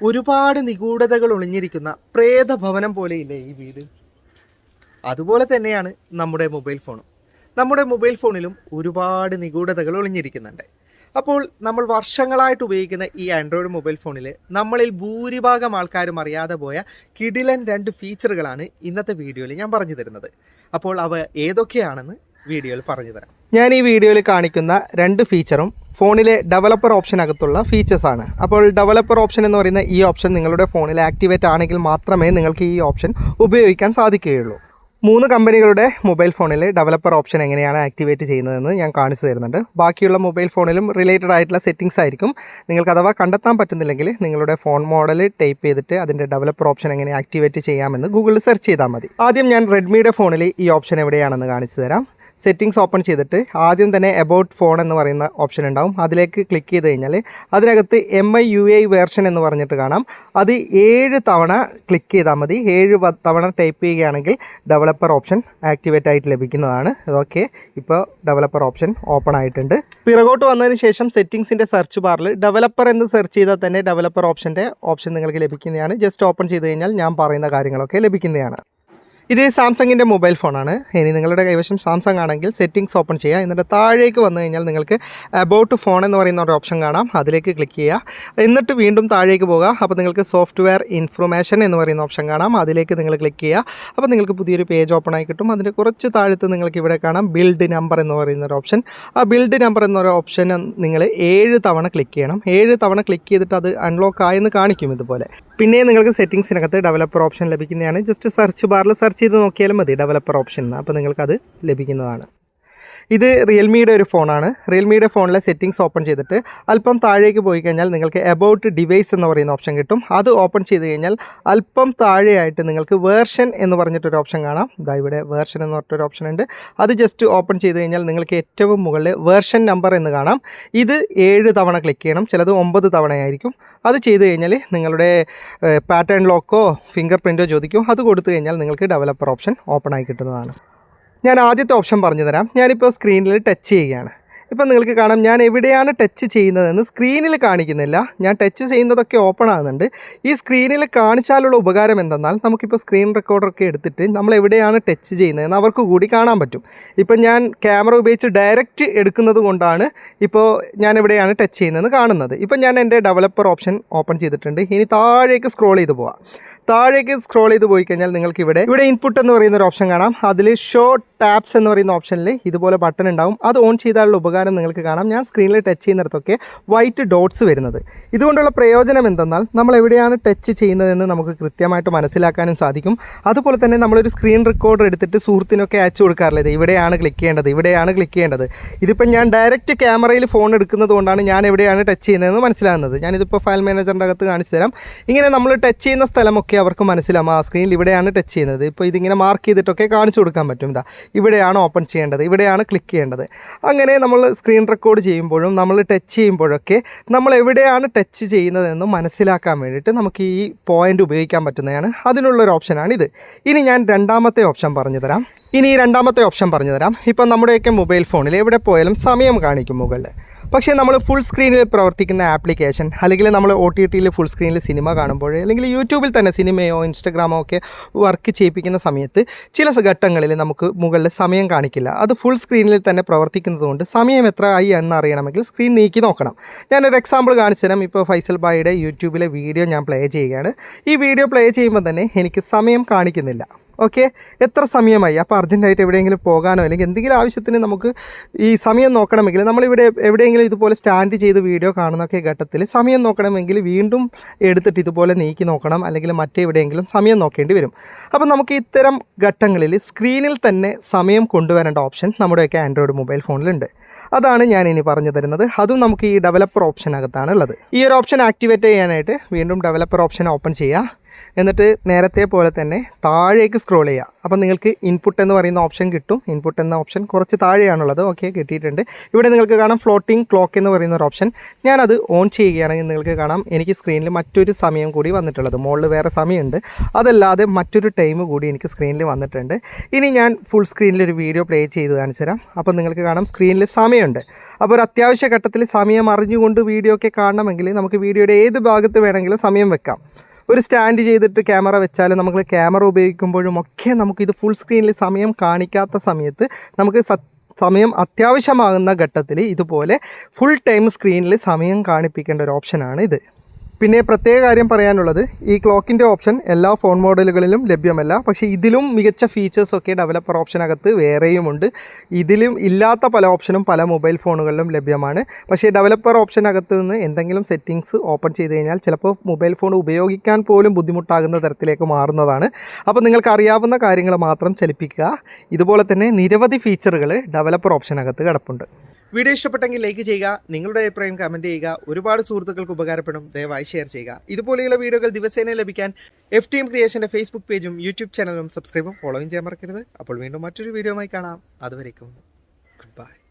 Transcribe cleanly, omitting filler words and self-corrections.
ഒരുപാട് നിഗൂഢതകൾ ഒളിഞ്ഞിരിക്കുന്ന പ്രേതഭവനം പോലെയില്ലേ ഈ വീട്? അതുപോലെ തന്നെയാണ് നമ്മുടെ മൊബൈൽ ഫോണും. നമ്മുടെ മൊബൈൽ ഫോണിലും ഒരുപാട് നിഗൂഢതകൾ ഒളിഞ്ഞിരിക്കുന്നുണ്ട്. അപ്പോൾ നമ്മൾ വർഷങ്ങളായിട്ട് ഉപയോഗിക്കുന്ന ഈ ആൻഡ്രോയിഡ് മൊബൈൽ ഫോണിൽ നമ്മളിൽ ഭൂരിഭാഗം ആൾക്കാരും അറിയാതെ പോയ കിടിലൻ 2 ഫീച്ചറുകളാണ് ഇന്നത്തെ വീഡിയോയിൽ ഞാൻ പറഞ്ഞു തരുന്നത്. അപ്പോൾ അവ ഏതൊക്കെയാണെന്ന് വീഡിയോയിൽ പറഞ്ഞു തരാം. ഞാൻ ഈ വീഡിയോയിൽ കാണിക്കുന്ന 2 ഫീച്ചറും ഫോണിലെ ഡെവലപ്പർ ഓപ്ഷനകത്തുള്ള ഫീച്ചേഴ്സാണ്. അപ്പോൾ ഡെവലപ്പർ ഓപ്ഷൻ എന്ന് പറയുന്ന ഈ ഓപ്ഷൻ നിങ്ങളുടെ ഫോണിൽ ആക്ടിവേറ്റ് ആണെങ്കിൽ മാത്രമേ നിങ്ങൾക്ക് ഈ ഓപ്ഷൻ ഉപയോഗിക്കാൻ സാധിക്കുകയുള്ളൂ. 3 കമ്പനികളുടെ മൊബൈൽ ഫോണിൽ ഡെവലപ്പർ ഓപ്ഷൻ എങ്ങനെയാണ് ആക്ടിവേറ്റ് ചെയ്യുന്നതെന്ന് ഞാൻ കാണിച്ചു തരുന്നുണ്ട്. ബാക്കിയുള്ള മൊബൈൽ ഫോണിലും റിലേറ്റഡ് ആയിട്ടുള്ള സെറ്റിംഗ്സ് ആയിരിക്കും. നിങ്ങൾക്ക് അഥവാ കണ്ടെത്താൻ പറ്റുന്നില്ലെങ്കിൽ നിങ്ങളുടെ ഫോൺ മോഡൽ ടൈപ്പ് ചെയ്തിട്ട് അതിൻ്റെ ഡെവലപ്പർ ഓപ്ഷൻ എങ്ങനെ ആക്ടിവേറ്റ് ചെയ്യാമെന്ന് ഗൂഗിളിൽ സെർച്ച് ചെയ്താൽ മതി. ആദ്യം ഞാൻ റെഡ്മിയുടെ ഫോണിൽ ഈ ഓപ്ഷൻ എവിടെയാണെന്ന് കാണിച്ചു തരാം. സെറ്റിംഗ്സ് ഓപ്പൺ ചെയ്തിട്ട് ആദ്യം തന്നെ എബൌട്ട് ഫോൺ എന്ന് പറയുന്ന ഓപ്ഷൻ ഉണ്ടാവും. അതിലേക്ക് ക്ലിക്ക് ചെയ്ത് കഴിഞ്ഞാൽ അതിനകത്ത് MIUI വേർഷൻ എന്ന് പറഞ്ഞിട്ട് കാണാം. അത് 7 തവണ ക്ലിക്ക് ചെയ്താൽ മതി. 7 തവണ ടൈപ്പ് ചെയ്യുകയാണെങ്കിൽ ഡെവലപ്പർ ഓപ്ഷൻ ആക്ടിവേറ്റ് ആയിട്ട് ലഭിക്കുന്നതാണ്. ഇതൊക്കെ ഇപ്പോൾ ഡെവലപ്പർ ഓപ്ഷൻ ഓപ്പൺ ആയിട്ടുണ്ട്. പിറകോട്ട് വന്നതിന് ശേഷം സെറ്റിംഗ്സിൻ്റെ സെർച്ച് ബാറിൽ ഡെവലപ്പർ എന്ന് സെർച്ച് ചെയ്താൽ തന്നെ ഡെവലപ്പർ ഓപ്ഷൻ നിങ്ങൾക്ക് ലഭിക്കുന്നതാണ്. ജസ്റ്റ് ഓപ്പൺ ചെയ്ത് കഴിഞ്ഞാൽ ഞാൻ പറയുന്ന കാര്യങ്ങളൊക്കെ ലഭിക്കുന്നതാണ്. ഇത് സാംസങ്ങിൻ്റെ മൊബൈൽ ഫോണാണ്. ഇനി നിങ്ങളുടെ കൈവശം സാംസങ് ആണെങ്കിൽ സെറ്റിംഗ്സ് ഓപ്പൺ ചെയ്യുക. എന്നിട്ട് താഴേക്ക് വന്നു കഴിഞ്ഞാൽ നിങ്ങൾക്ക് അബൌട്ട് ഫോൺ എന്ന് പറയുന്ന ഒരു ഓപ്ഷൻ കാണാം. അതിലേക്ക് ക്ലിക്ക് ചെയ്യുക. എന്നിട്ട് വീണ്ടും താഴേക്ക് പോകുക. അപ്പോൾ നിങ്ങൾക്ക് സോഫ്റ്റ്വെയർ ഇൻഫർമേഷൻ എന്ന് പറയുന്ന ഓപ്ഷൻ കാണാം. അതിലേക്ക് നിങ്ങൾ ക്ലിക്ക് ചെയ്യുക. അപ്പോൾ നിങ്ങൾക്ക് പുതിയൊരു പേജ് ഓപ്പൺ ആയി കിട്ടും. അതിൻ്റെ കുറച്ച് താഴത്ത് നിങ്ങൾക്ക് ഇവിടെ കാണാം ബിൽഡ് നമ്പർ എന്ന് പറയുന്ന ഒരു ഓപ്ഷൻ. ആ ബിൽഡ് നമ്പർ എന്നൊരു ഓപ്ഷൻ നിങ്ങൾ 7 തവണ ക്ലിക്ക് ചെയ്യണം. 7 തവണ ക്ലിക്ക് ചെയ്തിട്ട് അത് അൺലോക്ക് ആയെന്ന് കാണിക്കും ഇതുപോലെ. പിന്നെ നിങ്ങൾക്ക് സെറ്റിംഗ്സിനകത്ത് ഡെവലപ്പർ ഓപ്ഷൻ ലഭിക്കുന്നതാണ്. ജസ്റ്റ് സെർച്ച് ബാറിൽ സെർച്ച് ചെയ്ത് നോക്കിയാലും മതി ഡെവലപ്പർ ഓപ്ഷൻ. അപ്പോൾ നിങ്ങൾക്കത് ലഭിക്കുന്നതാണ്. ഇത് റിയൽമിയുടെ ഒരു ഫോണാണ്. റിയൽമിയുടെ ഫോണിലെ സെറ്റിംഗ്സ് ഓപ്പൺ ചെയ്തിട്ട് അല്പം താഴേക്ക് പോയി കഴിഞ്ഞാൽ നിങ്ങൾക്ക് എബൌട്ട് ഡിവൈസ് എന്ന് പറയുന്ന ഓപ്ഷൻ കിട്ടും. അത് ഓപ്പൺ ചെയ്ത് കഴിഞ്ഞാൽ അല്പം താഴെയായിട്ട് നിങ്ങൾക്ക് വേർഷൻ എന്ന് പറഞ്ഞിട്ടൊരു ഓപ്ഷൻ കാണാം. ഇതാ ഇവിടെ വേർഷൻ എന്ന് പറഞ്ഞിട്ടൊരു ഓപ്ഷൻ ഉണ്ട്. അത് ജസ്റ്റ് ഓപ്പൺ ചെയ്ത് കഴിഞ്ഞാൽ നിങ്ങൾക്ക് ഏറ്റവും മുകളിൽ വേർഷൻ നമ്പർ എന്ന് കാണാം. ഇത് 7 തവണ ക്ലിക്ക് ചെയ്യണം. ചിലത് 9 തവണയായിരിക്കും. അത് ചെയ്ത് കഴിഞ്ഞാൽ നിങ്ങളുടെ പാറ്റേൺ ലോക്കോ ഫിംഗർ പ്രിൻറ്റോ ചോദിക്കും. അത് കൊടുത്തു കഴിഞ്ഞാൽ നിങ്ങൾക്ക് ഡെവലപ്പർ ഓപ്ഷൻ ഓപ്പൺ ആയി കിട്ടുന്നതാണ്. ഞാൻ ആദ്യത്തെ ഓപ്ഷൻ പറഞ്ഞു തരാം. ഞാനിപ്പോൾ സ്ക്രീനിൽ ടച്ച് ചെയ്യുകയാണ്. ഇപ്പം നിങ്ങൾക്ക് കാണാം ഞാൻ എവിടെയാണ് ടച്ച് ചെയ്യുന്നതെന്ന് സ്ക്രീനിൽ കാണിക്കുന്നില്ല. ഞാൻ ടച്ച് ചെയ്യുന്നതൊക്കെ ഓപ്പൺ ആകുന്നുണ്ട്. ഈ സ്ക്രീനിൽ കാണിച്ചാലുള്ള ഉപകാരം എന്തെന്നാൽ നമുക്കിപ്പോൾ സ്ക്രീൻ റെക്കോർഡറൊക്കെ എടുത്തിട്ട് നമ്മൾ എവിടെയാണ് ടച്ച് ചെയ്യുന്നതെന്ന് അവർക്ക് കൂടി കാണാൻ പറ്റും. ഇപ്പം ഞാൻ ക്യാമറ ഉപയോഗിച്ച് ഡയറക്റ്റ് എടുക്കുന്നത് കൊണ്ടാണ് ഇപ്പോൾ ഞാൻ എവിടെയാണ് ടച്ച് ചെയ്യുന്നതെന്ന് കാണുന്നത്. ഇപ്പം ഞാൻ എൻ്റെ ഡെവലപ്പർ ഓപ്ഷൻ ഓപ്പൺ ചെയ്തിട്ടുണ്ട്. ഇനി താഴേക്ക് സ്ക്രോൾ ചെയ്ത് പോവാം. താഴേക്ക് സ്ക്രോൾ ചെയ്ത് പോയി കഴിഞ്ഞാൽ നിങ്ങൾക്ക് ഇവിടെ ഇൻപുട്ട് എന്ന് പറയുന്ന ഒരു ഓപ്ഷൻ കാണാം. അതിൽ ഷോ ടാപ്സ് എന്ന് പറയുന്ന ഓപ്ഷനിൽ ഇതുപോലെ ബട്ടൺ ഉണ്ടാവും. അത് ഓൺ ചെയ്താലുള്ള ഉപകാരം നിങ്ങൾക്ക് കാണാം. ഞാൻ സ്ക്രീനിൽ ടച്ച് ചെയ്യുന്നിടത്തൊക്കെ വൈറ്റ് ഡോട്ട്സ് വരുന്നത്. ഇതുകൊണ്ടുള്ള പ്രയോജനം എന്തെന്നാൽ നമ്മൾ എവിടെയാണ് ടച്ച് ചെയ്യുന്നതെന്ന് നമുക്ക് കൃത്യമായിട്ട് മനസ്സിലാക്കാനും സാധിക്കും. അതുപോലെ തന്നെ നമ്മളൊരു സ്ക്രീൻ റെക്കോർഡർ എടുത്തിട്ട് സുഹൃത്തിനൊക്കെ അയച്ചു കൊടുക്കാറില്ല. ഇവിടെയാണ് ക്ലിക്ക് ചെയ്യേണ്ടത്, ഇവിടെയാണ് ക്ലിക്ക് ചെയ്യേണ്ടത്. ഇതിപ്പോൾ ഞാൻ ഡയറക്റ്റ് ക്യാമറയിൽ ഫോൺ എടുക്കുന്നത് കൊണ്ടാണ് ഞാൻ എവിടെയാണ് ടച്ച് ചെയ്യുന്നതെന്ന് മനസ്സിലാകുന്നത്. ഞാനിതിപ്പോൾ ഫയൽ മാനേജറിൻ്റെ അകത്ത് കാണിച്ചു തരാം. ഇങ്ങനെ നമ്മൾ ടച്ച് ചെയ്യുന്ന സ്ഥലമൊക്കെ അവർക്ക് മനസ്സിലാവും. ആ സ്ക്രീനിൽ ഇവിടെയാണ് ടച്ച് ചെയ്യുന്നത്. ഇപ്പോൾ ഇതിങ്ങനെ മാർക്ക് ചെയ്തിട്ടൊക്കെ കാണിച്ചു കൊടുക്കാൻ പറ്റും. ഇതാ ഇവിടെയാണ് ഓപ്പൺ ചെയ്യേണ്ടത്, ഇവിടെയാണ് ക്ലിക്ക് ചെയ്യേണ്ടത്. അങ്ങനെ നമ്മൾ സ്ക്രീൻ റെക്കോർഡ് ചെയ്യുമ്പോഴും നമ്മൾ ടച്ച് ചെയ്യുമ്പോഴൊക്കെ നമ്മൾ എവിടെയാണ് ടച്ച് ചെയ്യുന്നതെന്ന് മനസ്സിലാക്കാൻ വേണ്ടിയിട്ട് നമുക്ക് ഈ പോയിൻ്റ് ഉപയോഗിക്കാൻ പറ്റുന്നതാണ്. അതിനുള്ളൊരു ഓപ്ഷനാണിത്. ഇനി ഞാൻ രണ്ടാമത്തെ ഓപ്ഷൻ പറഞ്ഞു തരാം. ഇപ്പം നമ്മുടെയൊക്കെ മൊബൈൽ ഫോണിൽ എവിടെ പോയാലും സമയം കാണിക്കും മുകളിൽ. പക്ഷേ നമ്മൾ ഫുൾ സ്ക്രീനിൽ പ്രവർത്തിക്കുന്ന ആപ്ലിക്കേഷൻ അല്ലെങ്കിൽ നമ്മൾ OTTയിൽ ഫുൾ സ്ക്രീനിൽ സിനിമ കാണുമ്പോൾ അല്ലെങ്കിൽ യൂട്യൂബിൽ തന്നെ സിനിമയോ ഇൻസ്റ്റഗ്രാമോ ഒക്കെ വർക്ക് ചെയ്യിപ്പിക്കുന്ന സമയത്ത് ചില ഘട്ടങ്ങളിൽ നമുക്ക് മുകളിൽ സമയം കാണിക്കില്ല. അത് ഫുൾ സ്ക്രീനിൽ തന്നെ പ്രവർത്തിക്കുന്നത് കൊണ്ട് സമയം എത്ര ആയി എന്നറിയണമെങ്കിൽ സ്ക്രീൻ നീക്കി നോക്കണം. ഞാനൊരു എക്സാമ്പിൾ കാണിച്ചു തരാം. ഇപ്പോൾ ഫൈസൽ ഭായിയുടെ യൂട്യൂബിലെ വീഡിയോ ഞാൻ പ്ലേ ചെയ്യുകയാണ്. ഈ വീഡിയോ പ്ലേ ചെയ്യുമ്പോൾ തന്നെ എനിക്ക് സമയം കാണിക്കുന്നില്ല. ഓക്കെ, എത്ര സമയമായി? അപ്പോൾ അർജൻറ്റായിട്ട് എവിടെയെങ്കിലും പോകാനോ അല്ലെങ്കിൽ എന്തെങ്കിലും ആവശ്യത്തിന് നമുക്ക് ഈ സമയം നോക്കണമെങ്കിൽ നമ്മളിവിടെ എവിടെയെങ്കിലും ഇതുപോലെ സ്റ്റാൻഡ് ചെയ്ത് വീഡിയോ കാണുന്നൊക്കെ ഘട്ടത്തിൽ സമയം നോക്കണമെങ്കിൽ വീണ്ടും എടുത്തിട്ട് ഇതുപോലെ നീക്കി നോക്കണം, അല്ലെങ്കിൽ മറ്റെവിടെയെങ്കിലും സമയം നോക്കേണ്ടി വരും. അപ്പോൾ നമുക്ക് ഇത്തരം ഘട്ടങ്ങളിൽ സ്ക്രീനിൽ തന്നെ സമയം കൊണ്ടുവരേണ്ട ഓപ്ഷൻ നമ്മുടെയൊക്കെ ആൻഡ്രോയിഡ് മൊബൈൽ ഫോണിലുണ്ട്. അതാണ് ഞാൻ ഇനി പറഞ്ഞു തരുന്നത്. അതും നമുക്ക് ഈ ഡെവലപ്പർ ഓപ്ഷനകത്താണ് ഉള്ളത്. ഈ ഒരു ഓപ്ഷൻ ആക്ടിവേറ്റ് ചെയ്യാനായിട്ട് വീണ്ടും ഡെവലപ്പർ ഓപ്ഷൻ ഓപ്പൺ ചെയ്യുക. എന്നിട്ട് നേരത്തെ പോലെ തന്നെ താഴേക്ക് സ്ക്രോൾ ചെയ്യുക. അപ്പോൾ നിങ്ങൾക്ക് ഇൻപുട്ട് എന്ന് പറയുന്ന ഓപ്ഷൻ കിട്ടും. ഇൻപുട്ട് എന്ന ഓപ്ഷൻ കുറച്ച് താഴെയാണുള്ളത്. ഓക്കെ, കിട്ടിയിട്ടുണ്ട്. ഇവിടെ നിങ്ങൾക്ക് കാണാം ഫ്ലോട്ടിംഗ് ക്ലോക്ക് എന്ന് പറയുന്ന ഒരു ഓപ്ഷൻ. ഞാനത് ഓൺ ചെയ്യുകയാണെങ്കിൽ നിങ്ങൾക്ക് കാണാം എനിക്ക് സ്ക്രീനിൽ മറ്റൊരു സമയം കൂടി വന്നിട്ടുള്ളത്. മുകളിൽ വേറെ സമയമുണ്ട്, അതല്ലാതെ മറ്റൊരു ടൈം കൂടി എനിക്ക് സ്ക്രീനിൽ വന്നിട്ടുണ്ട്. ഇനി ഞാൻ ഫുൾ സ്ക്രീനിലൊരു വീഡിയോ പ്ലേ ചെയ്ത് കാണിച്ചു തരാം. അപ്പോൾ നിങ്ങൾക്ക് കാണാം സ്ക്രീനിൽ സമയമുണ്ട്. അപ്പോൾ ഒരു അത്യാവശ്യ ഘട്ടത്തിൽ സമയം അറിഞ്ഞുകൊണ്ട് വീഡിയോ ഒക്കെ കാണണമെങ്കിൽ നമുക്ക് വീഡിയോയുടെ ഏത് ഭാഗത്ത് വേണമെങ്കിലും സമയം വെക്കാം. ഒരു സ്റ്റാൻഡ് ചെയ്തിട്ട് ക്യാമറ വെച്ചാലും നമുക്ക് ക്യാമറ ഉപയോഗിക്കുമ്പോഴും ഒക്കെ നമുക്കിത് ഫുൾ സ്ക്രീനിൽ സമയം കാണിക്കാത്ത സമയത്ത് നമുക്ക് സമയം അത്യാവശ്യമാകുന്ന ഘട്ടത്തിൽ ഇതുപോലെ ഫുൾ ടൈം സ്ക്രീനിൽ സമയം കാണിപ്പിക്കേണ്ട ഒരു ഓപ്ഷനാണ് ഇത്. പിന്നെ പ്രത്യേക കാര്യം പറയാനുള്ളത്, ഈ ക്ലോക്കിൻ്റെ ഓപ്ഷൻ എല്ലാ ഫോൺ മോഡലുകളിലും ലഭ്യമല്ല. പക്ഷേ ഇതിലും മികച്ച ഫീച്ചേഴ്സൊക്കെ ഡെവലപ്പർ ഓപ്ഷനകത്ത് വേറെയുമുണ്ട്. ഇതിലും ഇല്ലാത്ത പല ഓപ്ഷനും പല മൊബൈൽ ഫോണുകളിലും ലഭ്യമാണ്. പക്ഷേ ഡെവലപ്പർ ഓപ്ഷനകത്ത് നിന്ന് എന്തെങ്കിലും സെറ്റിങ്സ് ഓപ്പൺ ചെയ്ത് കഴിഞ്ഞാൽ ചിലപ്പോൾ മൊബൈൽ ഫോൺ ഉപയോഗിക്കാൻ പോലും ബുദ്ധിമുട്ടാകുന്ന തരത്തിലേക്ക് മാറുന്നതാണ്. അപ്പോൾ നിങ്ങൾക്ക് അറിയാവുന്ന കാര്യങ്ങൾ മാത്രം ചലിപ്പിക്കുക. ഇതുപോലെ തന്നെ നിരവധി ഫീച്ചറുകൾ ഡെവലപ്പർ ഓപ്ഷനകത്ത് കിടപ്പുണ്ട്. വീഡിയോ ഇഷ്ടപ്പെട്ടെങ്കിൽ ലൈക്ക് ചെയ്യുക, നിങ്ങളുടെ അഭിപ്രായം കമൻറ്റ് ചെയ്യുക. ഒരുപാട് സുഹൃത്തുക്കൾക്ക് ഉപകാരപ്പെടും, ദയവായി ഷെയർ ചെയ്യുക. ഇതുപോലെയുള്ള വീഡിയോകൾ ദിവസേന ലഭിക്കാൻ FTM ക്രിയേഷൻ്റെ ഫേസ്ബുക്ക് പേജും യൂട്യൂബ് ചാനലും സബ്സ്ക്രൈബും ഫോളോയും ചെയ്യാൻ മറക്കരുത്. അപ്പോൾ വീണ്ടും മറ്റൊരു വീഡിയോയുമായി കാണാം. അതുവരേക്കും ഗുഡ് ബൈ.